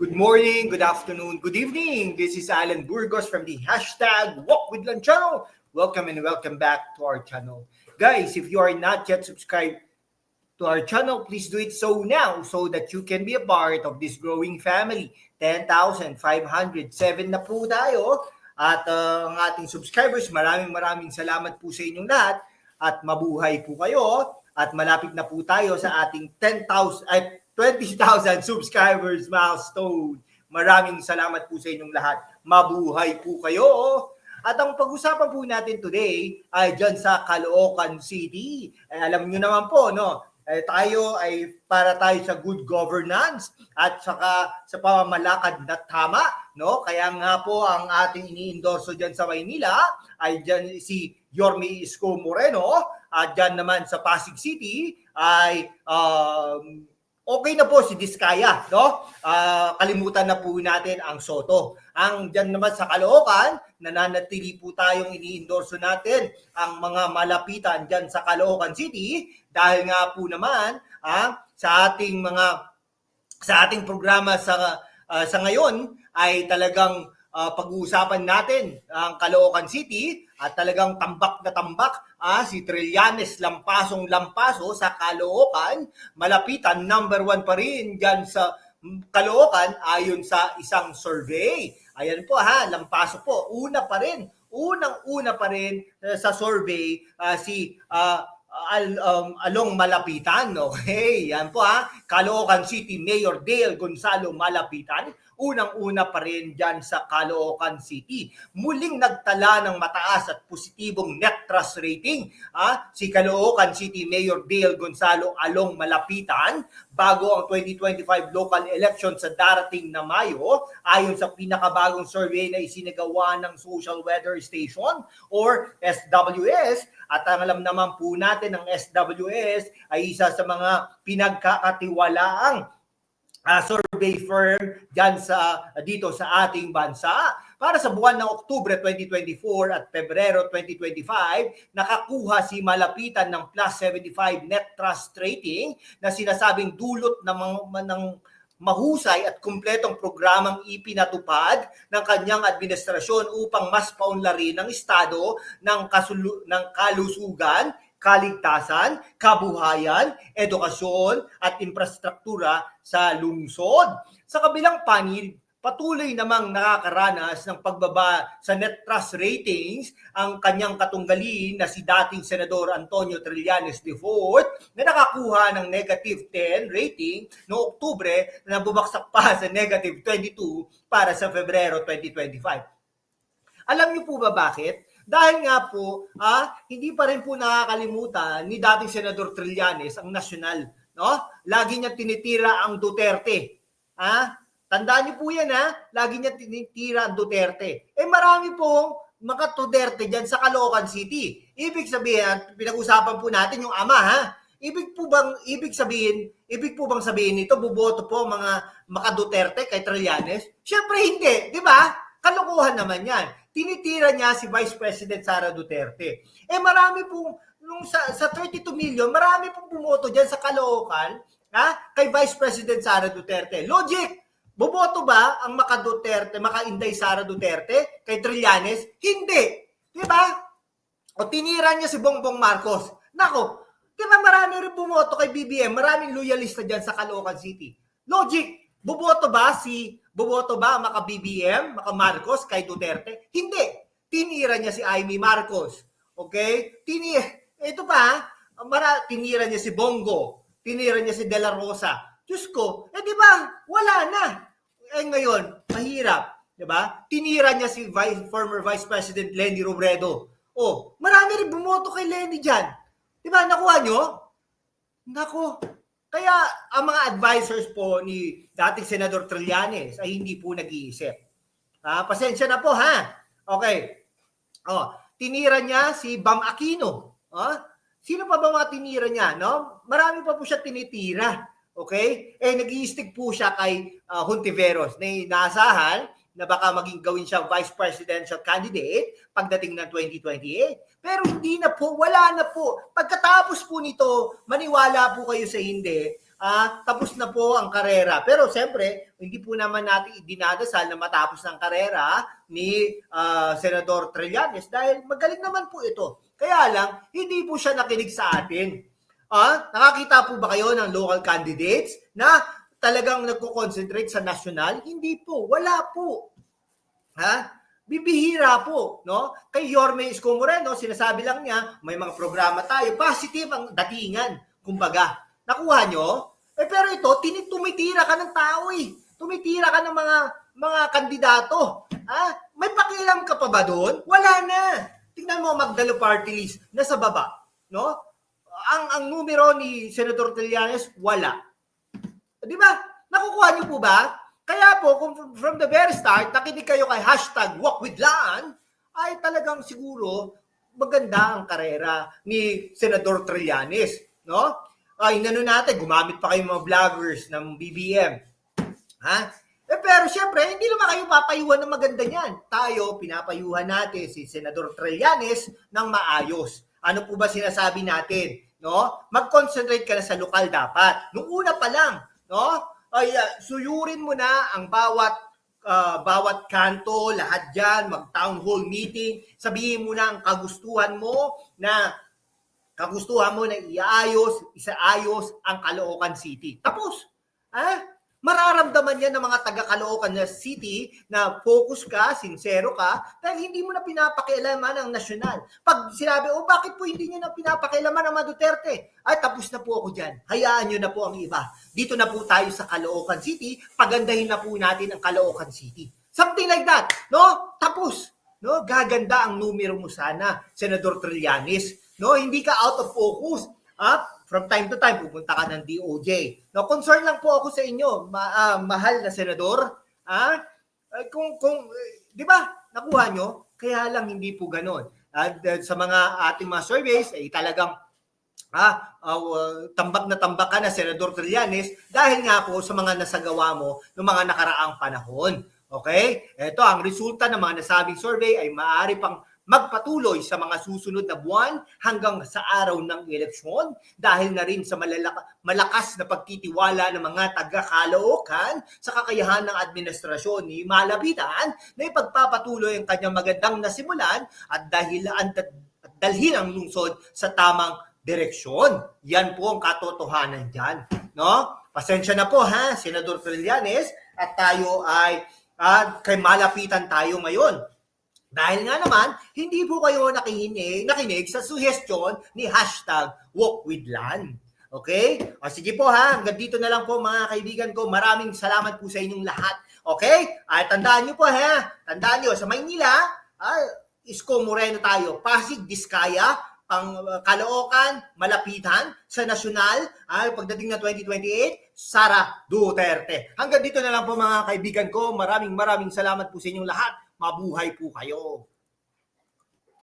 Good morning, good afternoon, good evening. This is Alan Burgos from the hashtag Walk with Lan channel. Welcome and welcome back to our channel. Guys, if you are not yet subscribed to our channel, please do it so now so that you can be a part of this growing family. 10,507 na po tayo. At ang ating subscribers, maraming salamat po sa inyong lahat. At mabuhay po kayo. At malapit na po tayo sa ating 20,000 subscribers milestone. Maraming salamat po sa inyong lahat. Mabuhay po kayo. At ang pag-usapan po natin today ay dyan sa Caloocan City. Alam nyo naman po, no? Tayo ay para tayo sa good governance at saka sa pamamalakad na tama, no? Kaya nga po ang ating ini-endorso dyan sa Maynila ay dyan si Yorme Isko Moreno at dyan naman sa Pasig City ay okay na po si Diskaya, no? Kalimutan na po natin ang Soto. Ang dyan naman sa Caloocan, nananatili po tayong ini-endorso natin ang mga malapitan dyan sa Caloocan City dahil nga po naman sa ating programa sa ngayon ay talagang pag-uusapan natin ang Caloocan City at talagang tambak na tambak si Trillanes Lampasong-Lampaso sa Caloocan. Malapitan, number 1 pa rin dyan sa Caloocan ayon sa isang survey. Ayan po Lampaso po, unang-una pa rin sa survey si Along Malapitan. Okay, yan po Caloocan City Mayor Dale Gonzalo Malapitan, unang-una pa rin dyan sa Caloocan City. Muling nagtala ng mataas at positibong net trust rating si Caloocan City Mayor Dale Gonzalo Along Malapitan bago ang 2025 local election sa darating na Mayo ayon sa pinakabagong survey na isinagawa ng Social Weather Station or SWS. At ang alam naman po natin ng SWS ay isa sa mga pinagkakatiwalaang survey firm dyan dito sa ating bansa. Para sa buwan ng Oktubre 2024 at Pebrero 2025, nakakuha si Malapitan ng plus 75 net trust rating na sinasabing dulot ng mahusay at kumpletong programang ipinatupad ng kanyang administrasyon upang mas paunlarin ang estado ng kalusugan, kaligtasan, kabuhayan, edukasyon at infrastruktura sa lungsod. Sa kabilang panig, patuloy namang nakakaranas ng pagbaba sa net trust ratings ang kanyang katunggalin na si dating Senador Antonio Trillanes IV na nakakuha ng negative 10 rating noong Oktubre na bumagsak pa sa negative 22 para sa Pebrero 2025. Alam niyo po ba bakit? Dahil nga po, hindi pa rin po nakakalimutan ni dating Senador Trillanes ang nasyonal, no? Lagi niya tinitira ang Duterte. Tandaan niyo po yan, lagi niya tinitira ang Duterte. Marami pong mga Duterte dyan sa Caloocan City. Ibig sabihin, pinag-usapan po natin yung ama, Ibig po bang sabihin nito, buboto po mga Duterte kay Trillanes? Siyempre hindi, di ba? Kalokohan naman yan. Tinitira niya si Vice President Sara Duterte. Marami pong, sa 32 million, marami pong bumoto dyan sa Caloocan, kay Vice President Sara Duterte. Logic! Boboto ba ang maka-Inday Sara Duterte kay Trillanes? Hindi! Di ba? O tinira niya si Bongbong Marcos. Nako, di ba marami rin bumoto kay BBM? Maraming loyalista dyan sa Caloocan City. Logic! Boboto ba maka-BBM, maka-Marcos kay Duterte? Hindi. Tinira niya si Amy Marcos. Okay? Ito pa, tinira niya si Bongo. Tinira niya si De La Rosa. Diyos ko, di ba? Wala na. Ngayon, mahirap. Di ba? Tinira niya si former Vice President Leni Robredo. Marami rin bumoto kay Leni dyan. Di ba? Nakuha nyo? Nako. Kaya ang mga advisors po ni dating Senador Trillanes ay hindi po nag-iisip. Pasensya na po Okay. Tinira niya si Bam Aquino. Sino pa ba mga tinira niya? No? Marami pa po siya tinitira. Okay? Nag-i-stick po siya kay Hontiveros na inaasahan na baka maging gawin siya vice presidential candidate pagdating ng 2028. Pero hindi na po, wala na po. Pagkatapos po nito, maniwala po kayo sa hindi, tapos na po ang karera. Pero siyempre, hindi po naman natin idinadasal na matapos ng karera ni Senador Trillanes dahil magaling naman po ito. Kaya lang, hindi po siya nakinig sa atin. Nakakita po ba kayo ng local candidates na talagang nagko-concentrate sa national? Hindi po, wala po. Bibihira po, no? Kay Yorme Isko Moreno, sinasabi lang niya, may mga programa tayo, positive ang datingan, kumbaga. Nakuha nyo? Pero ito, tumitira ka ng tao eh. Tumitira ka ng mga kandidato. May pakialam ka pa ba doon? Wala na. Tingnan mo, Magdalo Party List, nasa baba, no? Ang numero ni Senator Trillanes, wala. Di ba? Nakukuha niyo po ba? Kaya po, kung from the very start, nakinig kayo kay #WalkWithLan, ay talagang siguro maganda ang karera ni Senador Trillanes. No? Inano natin, gumamit pa kayo mga vloggers ng BBM. Pero syempre, hindi naman kayo papayuhan ng maganda niyan. Tayo, pinapayuhan natin si Senador Trillanes ng maayos. Ano po ba sinasabi natin? No? Mag-concentrate ka na sa lokal dapat. Nung una pa lang, no? Suyurin mo na ang bawat kanto, lahat dyan, mag-town hall meeting, sabihin mo na ang kagustuhan mo na isaayos ang Caloocan City. Tapos, mararamdaman yan ng mga taga-Caloocan City na focus ka, sincero ka, dahil hindi mo na pinapakialaman ang nasyonal. Pag sinabi, bakit po hindi nyo na pinapakialaman ang mga Duterte? Tapos na po ako dyan. Hayaan nyo na po ang iba. Dito na po tayo sa Caloocan City, pagandahin na po natin ang Caloocan City. Something like that, no? Tapos, no? Gaganda ang numero mo sana, Senador Trillanes. No? Hindi ka out of focus. From time to time, pupunta ka ng DOJ. No, concern lang po ako sa inyo, mahal na senador. Di ba, nakuha nyo? Kaya lang hindi po ganon. Sa mga ating mga surveys, talagang tambak na tambak ka na, Senador Trillanes, dahil nga po sa mga nasagawa mo noong mga nakaraang panahon. Okay? Ito, ang resulta ng mga nasabing survey ay maaari pang magpatuloy sa mga susunod na buwan hanggang sa araw ng eleksyon dahil na rin sa malakas na pagtitiwala ng mga taga-Caloocan sa kakayahan ng administrasyon ni Malapitan na ipagpapatuloy ang kanyang magandang nasimulan at dalhin ang lungsod sa tamang direksyon. Yan po ang katotohanan dyan. No? Pasensya na po Senador Trillanes, at tayo ay kay Malapitan tayo ngayon. Dahil nga naman, hindi po kayo nakinig sa suggestion ni #WalkWithLan. Okay? Sige po hanggang dito na lang po mga kaibigan ko. Maraming salamat po sa inyong lahat. Okay? Tandaan nyo po tandaan nyo, sa Maynila, Isko Moreno tayo. Pasig, Diskaya, Caloocan, Malapitan, sa nasyonal, pagdating na 2028, Sara Duterte. Hanggang dito na lang po mga kaibigan ko. Maraming salamat po sa inyong lahat. Mabuhay po kayo.